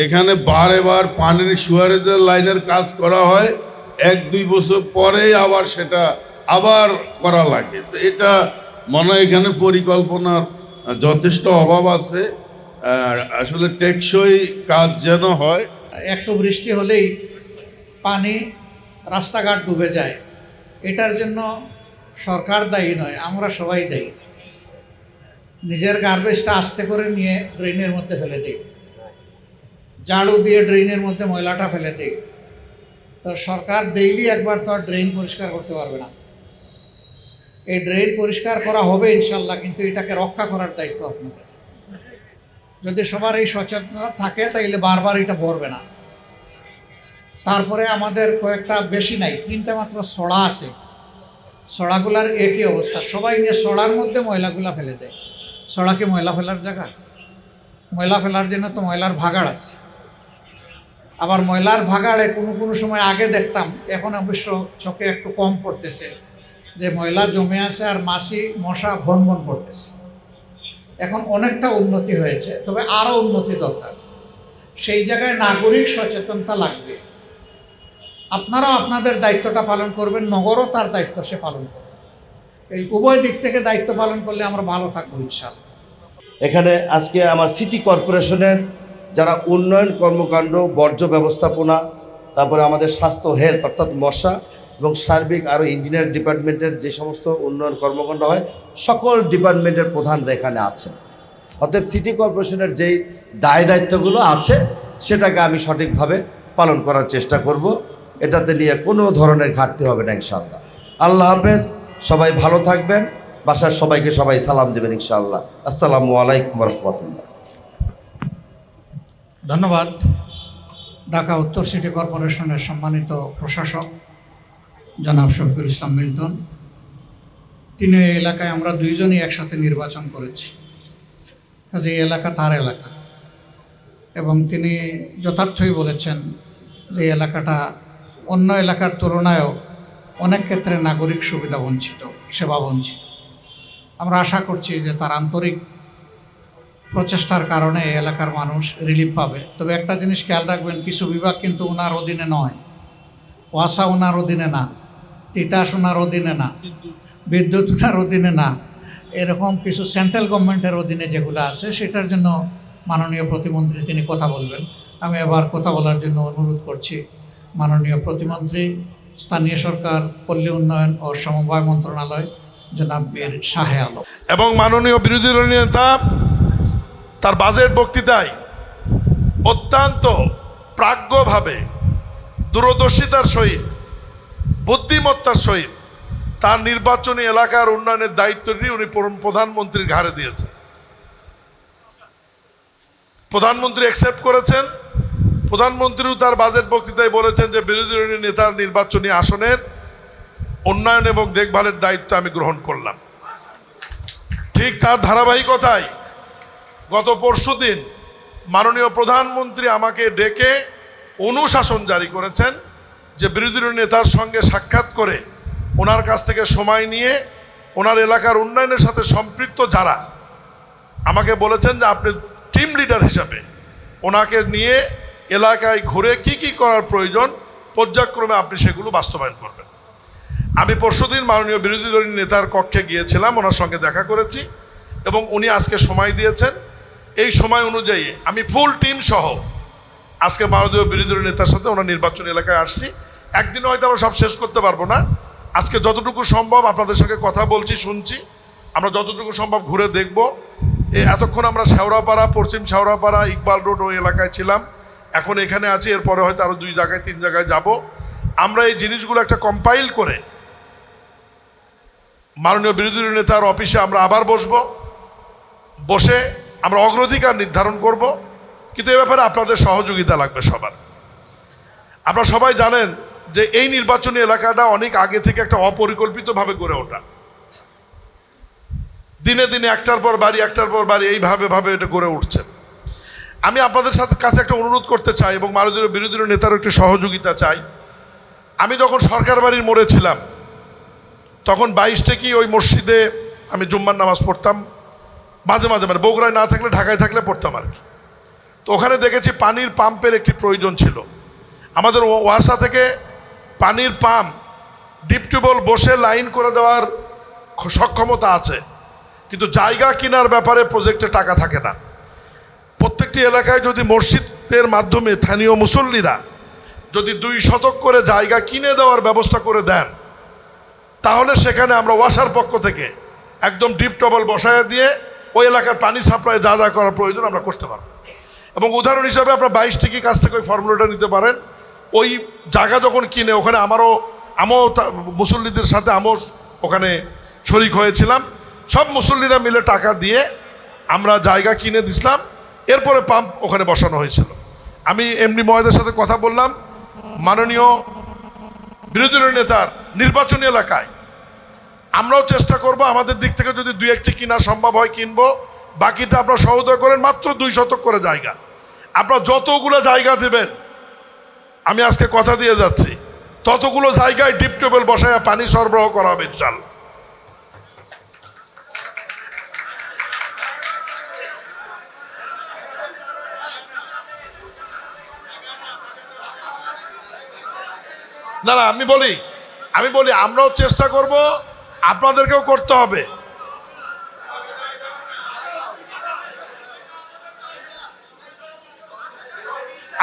এখানে বারে পানির সুয়ারেজের লাইনের কাজ করা হয়, 1-2 বছর পরেই আবার সেটা আবার করা লাগে। তো এটা মনে হয় এখানে পরিকল্পনার যথেষ্ট অভাব আছে। আসলে টেকসই কাজ যেন হয়। একটু বৃষ্টি হলেই পানি রাস্তাঘাট ডুবে যায়। এটার জন্য সরকার দায়ী নয়, আমরা সবাই দায়ী। নিজের গার্বেজটা আস্তে করে নিয়ে ড্রেনের মধ্যে ফেলে দিই, ঝাড়ু দিয়ে ড্রেনের মধ্যে ময়লাটা ফেলে দিই। তো সরকার ডেইলি একবার তো আর ড্রেন পরিষ্কার করতে পারবে না। এই ড্রেন পরিষ্কার করা হবে ইনশাল্লাহ, কিন্তু এটাকে রক্ষা করার দায়িত্ব আপনাদের। যদি সবার এই সচেতনতা থাকে তাইলে বারবার এটা ভরবে না। তারপরে আমাদের কয়েকটা, বেশি নাই, 3টা মাত্র সড়া আছে। সড়াগুলার একই অবস্থা, সবাই নিয়ে সড়ার মধ্যে ময়লাগুলা ফেলে দেয়। সড়াকে ময়লা ফেলার জায়গা? ময়লা ফেলার জন্য তো ময়লার ভাগাড় আছে। আবার ময়লার ভাগাড়ে কোনো সময় আগে দেখতাম, এখন অবশ্য চোখে একটু কম পড়তেছে, যে ময়লা জমে আছে আর মাছি মশা ভন পড়তেছে। এখন অনেকটা উন্নতি হয়েছে, তবে আরও উন্নতি দরকার। সেই জায়গায় নাগরিক সচেতনতা লাগবে। আপনারাও আপনাদের দায়িত্বটা পালন করবেন, নগরও তার দায়িত্ব সে পালন করবে। এই উভয় দিক থেকে দায়িত্ব পালন করলে আমরা ভালো থাকবো ইনশাআল্লাহ। এখানে আজকে আমার সিটি কর্পোরেশনের যারা উন্নয়ন কর্মকাণ্ড, বর্জ্য ব্যবস্থাপনা, তারপরে আমাদের স্বাস্থ্য হেলথ অর্থাৎ মশা এবং সার্বিক আরও ইঞ্জিনিয়ার ডিপার্টমেন্টের যে সমস্ত উন্নয়ন কর্মকাণ্ড হয়, সকল ডিপার্টমেন্টের প্রধানরা এখানে আছেন। অতএব সিটি কর্পোরেশনের যেই দায়িত্বগুলো আছে সেটাকে আমি সঠিকভাবে পালন করার চেষ্টা করব। এটাতে নিয়ে কোনো ধরনের ঘাটতি হবে না ইনশাআল্লাহ। আল্লাহ হাফেজ, সবাই ভালো থাকবেন, বাসার সবাইকে সবাই সালাম দেবেন ইনশাআল্লাহ। আসসালামু আলাইকুম রহমতুল্লাহ। ধন্যবাদ। ঢাকা উত্তর সিটি কর্পোরেশনের সম্মানিত প্রশাসক জনাব শফিকুল ইসলাম মিল্টন, তিনি এই এলাকায় আমরা দুইজনই একসাথে নির্বাচন করেছি, কাজে এই এলাকা তার এলাকা। এবং তিনি যথার্থই বলেছেন যে এই এলাকাটা অন্য এলাকার তুলনায়ও অনেক ক্ষেত্রে নাগরিক সুবিধা বঞ্চিত, সেবা বঞ্চিত। আমরা আশা করছি যে তার আন্তরিক প্রচেষ্টার কারণে এই এলাকার মানুষ রিলিফ পাবে। তবে একটা জিনিস খেয়াল রাখবেন, কিছু বিভাগ কিন্তু ওনার অধীনে নয়। ওয়াসা ওনার অধীনে না, তিতাস ওনার অধীনে না, বিদ্যুৎ ওনার অধীনে না। এরকম কিছু সেন্ট্রাল গভর্নমেন্টের অধীনে যেগুলো আছে, সেটার জন্য মাননীয় প্রতিমন্ত্রী তিনি কথা বলবেন। আমি এবার কথা বলার জন্য অনুরোধ করছি মাননীয় প্রতিমন্ত্রী, স্থানীয় সরকার, পল্লী উন্নয়ন ও সমবায় মন্ত্রণালয়, জনাব মীর শাহে আলম। এবং মাননীয় বিরোধী দলীয় নেতা তার বাজেট বক্তৃতায় অত্যন্ত প্রাজ্ঞভাবে, দূরদর্শিতার সহিত, বুদ্ধিমত্তার সহিত তার নির্বাচনী এলাকার উন্নয়নের দায়িত্বটি উনি প্রধানমন্ত্রীর ঘাড়ে দিয়েছেন। প্রধানমন্ত্রী অ্যাকসেপ্ট করেছেন। প্রধানমন্ত্রীও তার বাজেট বক্তৃতায় বলেছেন যে বিরোধী দলীয় নেতার নির্বাচনী আসনের উন্নয়ন এবং দেখভালের দায়িত্ব আমি গ্রহণ করলাম। ঠিক তার ধারাবাহিকতায় গত পরশুদিন মাননীয় প্রধানমন্ত্রী আমাকে ডেকে অনুশাসন জারি করেছেন যে বিরোধী দলীয় নেতার সঙ্গে সাক্ষাৎ করে ওনার কাছ থেকে সময় নিয়ে ওনার এলাকার উন্নয়নের সাথে সম্পৃক্ত যারা, আমাকে বলেছেন যে আপনি টিম লিডার হিসাবে ওনাকে নিয়ে এলাকায় ঘুরে কি করার প্রয়োজন পর্যায়ক্রমে আপনি সেগুলো বাস্তবায়ন করবেন। আমি পরশুদিন মাননীয় বিরোধী দলীয় নেতার কক্ষে গিয়েছিলাম, ওনার সঙ্গে দেখা করেছি এবং উনি আজকে সময় দিয়েছেন। এই সময় অনুযায়ী আমি ফুল টিম সহ আজকে মাননীয় বিরোধী দলীয় নেতার সাথে ওনার নির্বাচনী এলাকায় আসছি। একদিনে হয়তো আমরা সব শেষ করতে পারবো না, আজকে যতটুকু সম্ভব আপনাদের সঙ্গে কথা বলছি, শুনছি, আমরা যতটুকু সম্ভব ঘুরে দেখব। এতক্ষণ আমরা শেওড়াপাড়া, পশ্চিম শেওড়াপাড়া, ইকবাল রোড ওই এলাকায় ছিলাম, এখন এখানে আছি। এরপরে হয়তো আরও 2 জায়গায় 3 জায়গায় যাব। আমরা এই জিনিসগুলো একটা কম্পাইল করে মাননীয় বিরোধী দলীয় নেতার অফিসে আমরা আবার বসে আমরা অগ্রাধিকার নির্ধারণ করব। কিন্তু এ ব্যাপারে আপনাদের সহযোগিতা লাগবে সবার। আপনারা সবাই জানেন যে এই নির্বাচনী এলাকাটা অনেক আগে থেকে একটা অপরিকল্পিতভাবে গড়ে ওঠা। দিনে দিনে একটার পর বাড়ি এইভাবে এটা গড়ে উঠছে। আমি আপনাদের কাছে একটা অনুরোধ করতে চাই এবং মাননীয় বিরোধী দলীয় নেতারও একটু সহযোগিতা চাই। আমি যখন সরকার বাড়ির মোড়ে ছিলাম তখন 22 থেকে ওই মসজিদে আমি জুম্মার নামাজ পড়তাম, মাঝে মাঝে, মানে বগুড়ায় না থাকলে ঢাকায় থাকলে পড়তাম আর কি। তো ওখানে দেখেছি পানির পাম্পের একটি প্রয়োজন ছিল। আমাদের ওয়াসা থেকে পানির পাম্প ডিপ টিউবওয়েল বসে লাইন করে দেওয়ার সক্ষমতা আছে, কিন্তু জায়গা কেনার ব্যাপারে প্রজেক্টে টাকা থাকে না। প্রত্যেকটি এলাকায় যদি মসজিদের মাধ্যমে স্থানীয় মুসল্লিরা যদি 2 শতক করে জায়গা কিনে দেওয়ার ব্যবস্থা করে দেন, তাহলে সেখানে আমরা ওয়াসার পক্ষ থেকে একদম ডিপ টিউবওয়েল বসায় দিয়ে ওই এলাকার পানি সাপ্লাই যা যা করার প্রয়োজন আমরা করতে পারব। এবং উদাহরণ হিসাবে আপনার 22 টিকির কাছ থেকে ওই ফর্মুলাটা নিতে পারেন। ওই জায়গা যখন কিনে ওখানে আমিও মুসল্লিদের সাথে ওখানে শরিক হয়েছিলাম। সব মুসল্লিরা মিলে টাকা দিয়ে আমরা জায়গা কিনে দিছিলাম, এরপরে পাম্প ওখানে বসানো হয়েছিল। আমি এমডি মহোদয়ের সাথে কথা বললাম, মাননীয় বিরোধী দলের নেতার নির্বাচনী এলাকায় আমরাও চেষ্টা করব, আমাদের দিক থেকে যদি 2-1টি কিনা সম্ভব হয় কিনবো, বাকিটা আপনারা সহযোগিতা করেন। মাত্র 2 শতক করে জায়গা, আপনারা যতগুলো জায়গা দেবেন, আমি আজকে কথা দিয়ে যাচ্ছি, ততগুলো জায়গায় ডিপ টিউবওয়েল বসায় পানি সরবরাহ করা হবে ইনশাল্লাহ। না আমি বলি আমরাও চেষ্টা করব, আপনাদেরকেও করতে হবে।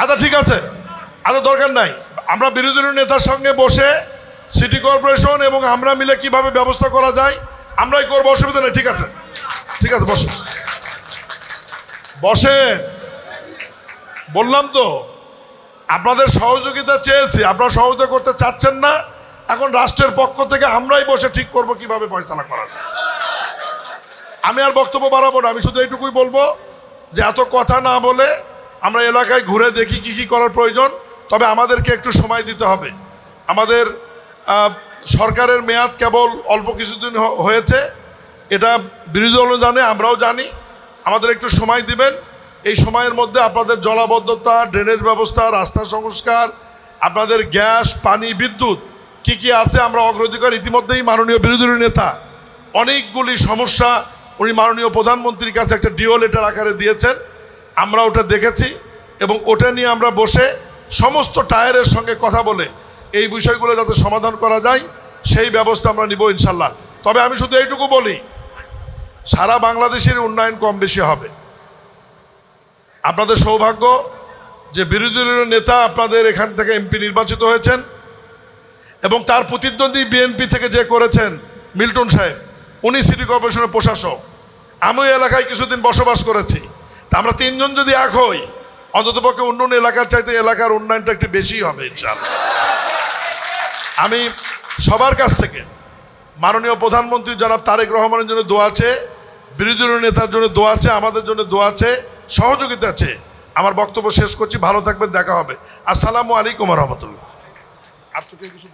আচ্ছা ঠিক আছে, আচ্ছা দরকার নাই, আমরা বিরোধী দলের নেতার সঙ্গে বসে সিটি কর্পোরেশন এবং আমরা মিলে কিভাবে ব্যবস্থা করা যায় আমরাই করবো, অসুবিধা নেই। ঠিক আছে বসে বললাম তো আপনাদের সহযোগিতা চেয়েছি, আপনারা সহযোগিতা করতে চাচ্ছেন না। এখন রাষ্ট্রের পক্ষ থেকে আমরাই বসে ঠিক করব কিভাবে ফয়সালা করা যায়। আমি আর বক্তব্য বাড়াবো না, আমি শুধু এইটুকুই বলবো যে এত কথা না বলে আমরা এলাকায় ঘুরে দেখি কি কি করার প্রয়োজন। তবে আমাদেরকে একটু সময় দিতে হবে। আমাদের সরকারের মেয়াদ কেবল অল্প কিছুদিন হয়েছে, এটা বিরোধী দল জানে, আমরাও জানি। আমাদের একটু সময় দিবেন। এই সময়ের মধ্যে আপনাদের জলাবদ্ধতা, ড্রেনেজ ব্যবস্থা, রাস্তা সংস্কার, আপনাদের গ্যাস, পানি, বিদ্যুৎ কি কি আছে আমরা অগ্রাধিকার ইতিমধ্যেই মাননীয় বিরোধী দলের নেতা অনেকগুলি সমস্যা উনি মাননীয় প্রধানমন্ত্রীর কাছে একটা ডিও লেটার আকারে দিয়েছেন, আমরা ওটা দেখেছি এবং ওটা নিয়ে আমরা বসে সমস্ত টায়ারের সঙ্গে কথা বলে এই বিষয়গুলো যাতে সমাধান করা যায় সেই ব্যবস্থা আমরা নিব ইনশাল্লাহ। তবে আমি শুধু এইটুকু বলি, সারা বাংলাদেশের উন্নয়ন কম বেশি হবে। আপনাদের সৌভাগ্য যে বিরোধী দলের নেতা আপনাদের এখান থেকে এমপি নির্বাচিত হয়েছেন এবং তার প্রতিদ্বন্দ্বী বিএনপি থেকে যে করেছেন মিল্টন সাহেব, উনি সিটি কর্পোরেশনের প্রশাসক। আমি ওই এলাকায় কিছুদিন বসবাস করেছি। তা আমরা 3 জন যদি এক হই, অন্ততপক্ষে অন্য এলাকার চাইতে এলাকার উন্নয়নটা একটু বেশি হবে ইনশাআল্লাহ। আমি সবার কাছ থেকে মাননীয় প্রধানমন্ত্রী জনাব তারেক রহমানের জন্য দোয়া আছে, বিরোধী দলের নেতার জন্য দোয়া আছে, আমাদের জন্য দোয়া আছে, সহযোগিতা আছে। আমার বক্তব্য শেষ করছি, ভালো থাকবেন, দেখা হবে। আসসালামু আলাইকুম রহমতুল্লাহ। আর তো কিছু